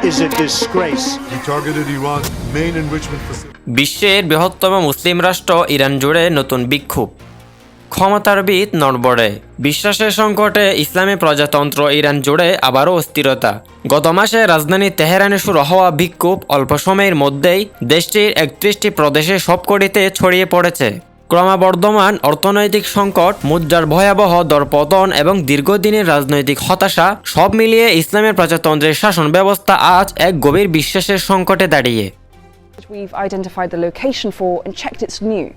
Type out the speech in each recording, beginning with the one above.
is a disgrace. He targeted Iran's main enrichment facility. বিশ্বের বৃহত্তম মুসলিম রাষ্ট্র ইরান জুড়ে নতুন বিক্ষোভ। ক্ষমতার ভিত নড়বড়ে। বিশ্বাসের সংকটে ইসলামী প্রজাতন্ত্র ইরান জুড়ে আবারও অস্থিরতা। গত মাসে রাজধানী তেহরানে শুরু হওয়া বিক্ষোভ অল্প সময়ের মধ্যেই দেশটির 31টি প্রদেশে সবকটিতে ছড়িয়ে পড়েছে। ক্রমবর্ধমান অর্থনৈতিক সংকট, মুদ্রার ভয়াবহ দরপতন এবং দীর্ঘদিনের রাজনৈতিক হতাশা সব মিলিয়ে ইসলামের প্রজাতন্ত্রের শাসন ব্যবস্থা আজ এক গভীর বিশ্বাসের সংকটে দাঁড়িয়ে। We've identified the location for and checked it's new.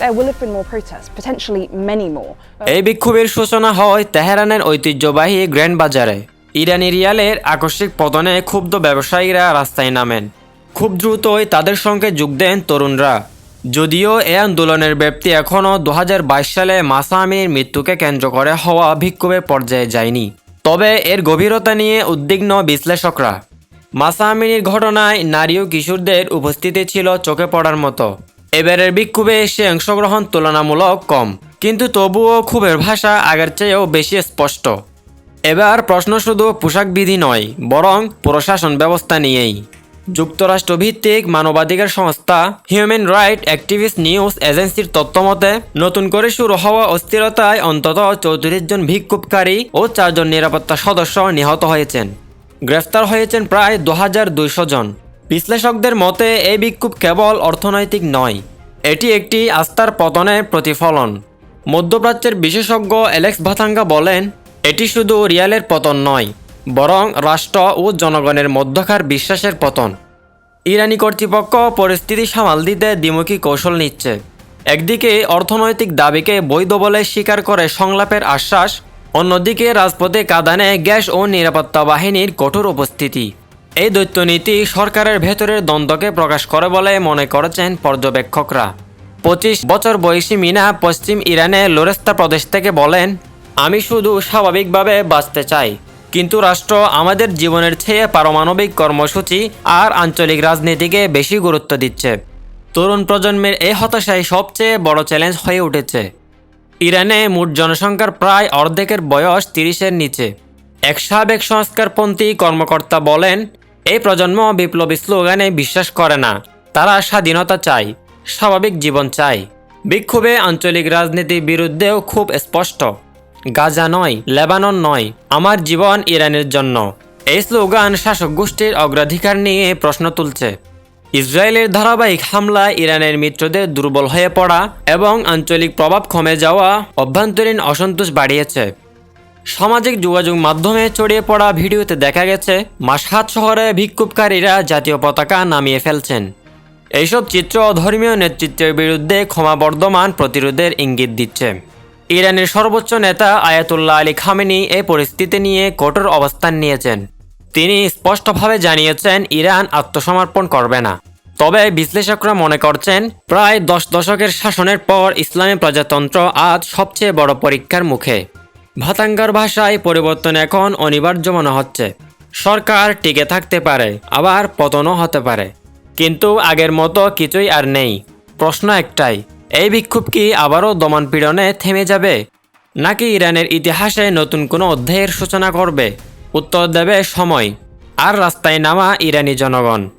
There will have been more protests, potentially many more. এই বিক্ষোভের সূচনা হয় তেহরানের ঐতিহ্যবাহী গ্র্যান্ড বাজারে। ইরানি রিয়ালের আকস্মিক পতনে ক্ষুব্ধ ব্যবসায়ীরা রাস্তায় নামেন। খুব দ্রুতই তাদের সঙ্গে যোগ দেন তরুণরা। যদিও এ আন্দোলনের ব্যাপ্তি এখনও 2022 সালে মাসা আমিনির মৃত্যুকে কেন্দ্র করে হওয়া বিক্ষোভের পর্যায়ে যায়নি, তবে এর গভীরতা নিয়ে উদ্বিগ্ন বিশ্লেষকরা। মাসা আমিনির ঘটনায় নারী ও কিশোরদের উপস্থিতি ছিল চোখে পড়ার মতো। এবারের বিক্ষোভে সে অংশগ্রহণ তুলনামূলক কম, কিন্তু তবুও ক্ষোভের ভাষা আগের চেয়েও বেশি স্পষ্ট। এবার প্রশ্ন শুধু পোশাকবিধি নয়, বরং প্রশাসন ব্যবস্থা নিয়েই। যুক্তরাষ্ট্রভিত্তিক মানবাধিকার সংস্থা হিউম্যান রাইট অ্যাক্টিভিস্ট নিউজ এজেন্সির তথ্যমতে নতুন করে শুরু হওয়া অস্থিরতায় অন্তত 34 জন বিক্ষোভকারী ও 4 জন নিরাপত্তা সদস্য নিহত হয়েছেন। গ্রেফতার হয়েছেন প্রায় 2200 জন। বিশ্লেষকদের মতে এই বিক্ষোভ কেবল অর্থনৈতিক নয়, এটি একটি আস্থার পতনের প্রতিফলন। মধ্যপ্রাচ্যের বিশেষজ্ঞ অ্যালেক্স ভাতাঙ্গা বলেন, এটি শুধু রিয়ালের পতন নয়, বরং রাষ্ট্র ও জনগণের মধ্যকার বিশ্বাসের পতন। ইরানি কর্তৃপক্ষ পরিস্থিতি সামাল দিতে দ্বিমুখী কৌশল নিচ্ছে। একদিকে অর্থনৈতিক দাবিকে বৈধ বলে স্বীকার করে সংলাপের আশ্বাস, অন্যদিকে রাজপথে কাঁদানে গ্যাস ও নিরাপত্তা বাহিনীর কঠোর উপস্থিতি। এই দ্বৈতনীতি সরকারের ভেতরের দ্বন্দ্বকে প্রকাশ করে বলে মনে করেছেন পর্যবেক্ষকরা। 25 বছর বয়সী মিনা পশ্চিম ইরানে লোরেস্তা প্রদেশ থেকে বলেন, আমি শুধু স্বাভাবিকভাবে বাঁচতে চাই, কিন্তু রাষ্ট্র আমাদের জীবনের চেয়ে পারমাণবিক কর্মসূচি আর আঞ্চলিক রাজনীতিকে বেশি গুরুত্ব দিচ্ছে। তরুণ প্রজন্মের এই হতাশাই সবচেয়ে বড় চ্যালেঞ্জ হয়ে উঠেছে। ইরানে মোট জনসংখ্যার প্রায় অর্ধেকের বয়স 30-এর নিচে। এক সাবেক সংস্কারপন্থী কর্মকর্তা বলেন, এই প্রজন্ম বিপ্লবী স্লোগানে বিশ্বাস করে না, তারা স্বাধীনতা চায়, স্বাভাবিক জীবন চায়। বিক্ষোভে আঞ্চলিক রাজনীতির বিরুদ্ধেও খুব স্পষ্ট, গাজা নয়, লেবানন নয়, আমার জীবন ইরানের জন্য। এই স্লোগান শাসক গোষ্ঠীর অগ্রাধিকার নিয়ে প্রশ্ন তুলছে। ইসরায়েলের ধারাবাহিক হামলায় ইরানের মিত্রদের দুর্বল হয়ে পড়া এবং আঞ্চলিক প্রভাব কমে যাওয়া অভ্যন্তরীণ অসন্তোষ বাড়িয়েছে। সামাজিক যোগাযোগ মাধ্যমে ছড়িয়ে পড়া ভিডিওতে দেখা গেছে মাশহাদ শহরে বিক্ষোভকারীরা জাতীয় পতাকা নামিয়ে ফেলছেন। এইসব চিত্র ধর্মীয় নেতৃত্বের বিরুদ্ধে ক্রমবর্ধমান প্রতিরোধের ইঙ্গিত দিচ্ছে। ইরানের সর্বোচ্চ নেতা আয়াতুল্লাহ আলী খামেনি এই পরিস্থিতি নিয়ে কঠোর অবস্থান নিয়েছেন। তিনি স্পষ্টভাবে জানিয়েছেন ইরান আত্মসমর্পণ করবে না। তবে বিশ্লেষকরা মনে করছেন প্রায় 10 দশকের শাসনের পর ইসলামী প্রজাতন্ত্র আজ সবচেয়ে বড় পরীক্ষার মুখে। ভাতাঙ্গার ভাষায় পরিবর্তন এখন অনিবার্য মনে হচ্ছে। সরকার টিকে থাকতে পারে, আবার পতনও হতে পারে, কিন্তু আগের মতো কিছুই আর নেই। প্রশ্ন একটাই, এই বিক্ষোভ কি আবারও দমনপীড়নে থেমে যাবে, নাকি ইরানের ইতিহাসে নতুন কোনো অধ্যায়ের সূচনা করবে? উত্তর দেবে সময় আর রাস্তায় নামা ইরানি জনগণ।